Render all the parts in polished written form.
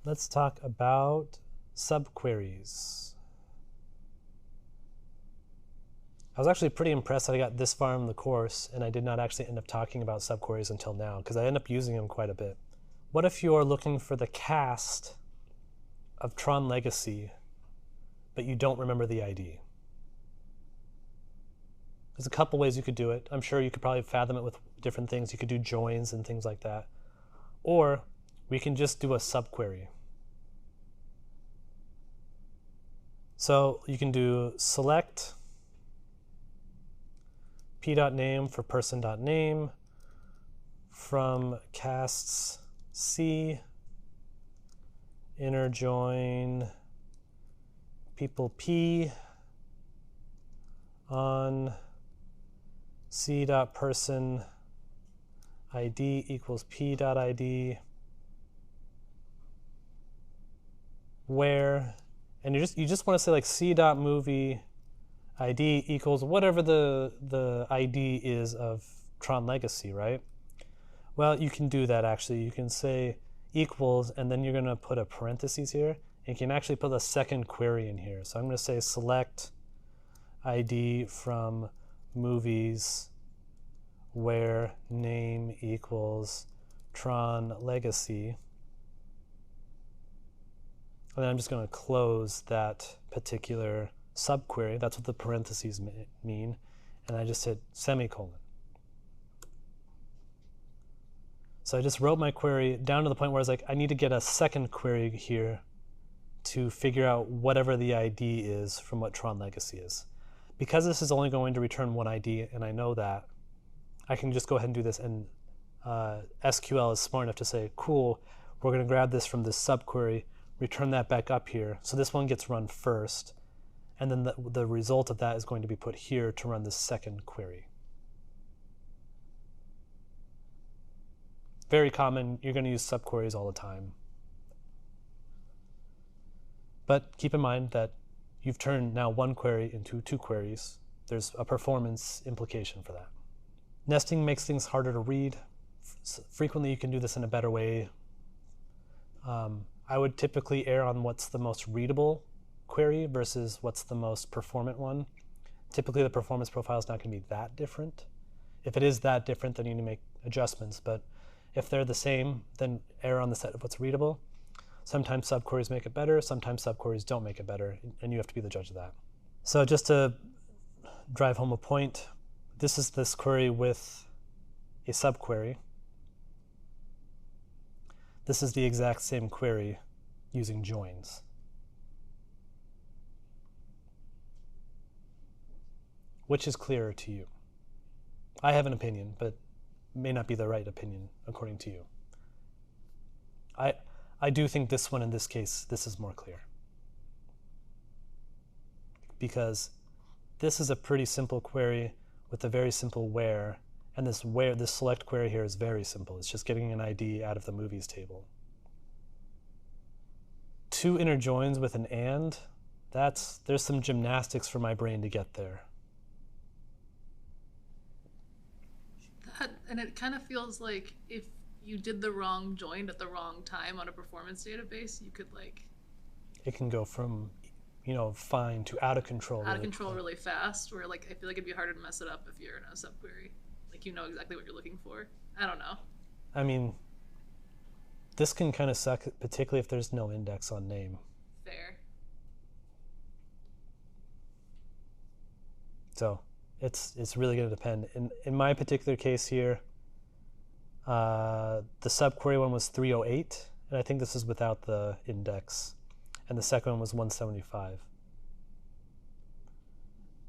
let's talk about subqueries. I was actually pretty impressed that I got this far in the course and I did not actually end up talking about subqueries until now because I end up using them quite a bit. What if you are looking for the cast of Tron Legacy, but you don't remember the ID? There's a couple ways you could do it. I'm sure you could probably fathom it with different things. You could do joins and things like that. Or we can just do a subquery. So you can do select p.name for person.name from casts C, inner join people P on c.person id equals p.id where, and you just want to say like c.movie ID equals whatever the ID is of Tron Legacy, right? Well, you can do that actually. You can say equals, and then you're going to put a parentheses here, and you can actually put a second query in here. So I'm going to say select ID from movies where name equals Tron Legacy. And then I'm just going to close that particular subquery. That's what the parentheses mean. And I just hit semicolon. So I just wrote my query down to the point where I was like, I need to get a second query here to figure out whatever the ID is from what Tron Legacy is. Because this is only going to return one ID, and I know that, I can just go ahead and do this, and SQL is smart enough to say, cool, we're going to grab this from this subquery, return that back up here. So this one gets run first, and then the result of that is going to be put here to run the second query. Very common. You're going to use subqueries all the time. But keep in mind that you've turned now one query into two queries. There's a performance implication for that. Nesting makes things harder to read. Frequently, you can do this in a better way. I would typically err on what's the most readable query versus what's the most performant one. Typically, the performance profile is not going to be that different. If it is that different, then you need to make adjustments. But if they're the same, then err on the side of what's readable. Sometimes subqueries make it better. Sometimes subqueries don't make it better, and you have to be the judge of that. So just to drive home a point, this is this query with a subquery. This is the exact same query using joins. Which is clearer to you? I have an opinion, but may not be the right opinion according to you. I do think this one, in this case, this is more clear. Because this is a pretty simple query with a very simple where, and this select query here is very simple. It's just getting an ID out of the movies table. Two inner joins with an and, there's some gymnastics for my brain to get there. And it kind of feels like if you did the wrong join at the wrong time on a performance database, you could like... It can go from, fine to out of control. Out of control really fast, where like I feel like it'd be harder to mess it up if you're in a subquery. Like you know exactly what you're looking for. I don't know. I mean, this can kind of suck, particularly if there's no index on name. Fair. So it's really going to depend. In my particular case here, the subquery one was 308, and I think this is without the index, and the second one was 175.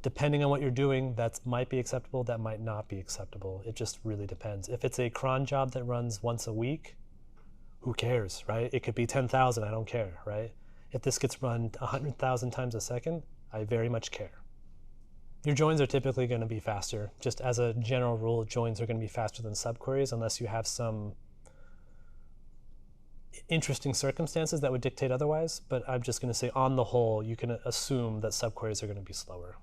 Depending on what you're doing, that might be acceptable, that might not be acceptable. It just really depends. If it's a cron job that runs once a week, who cares, right? It could be 10,000, I don't care, right? If this gets run 100,000 times a second, I very much care. Your joins are typically going to be faster. Just as a general rule, joins are going to be faster than subqueries unless you have some interesting circumstances that would dictate otherwise. But I'm just going to say on the whole, you can assume that subqueries are going to be slower.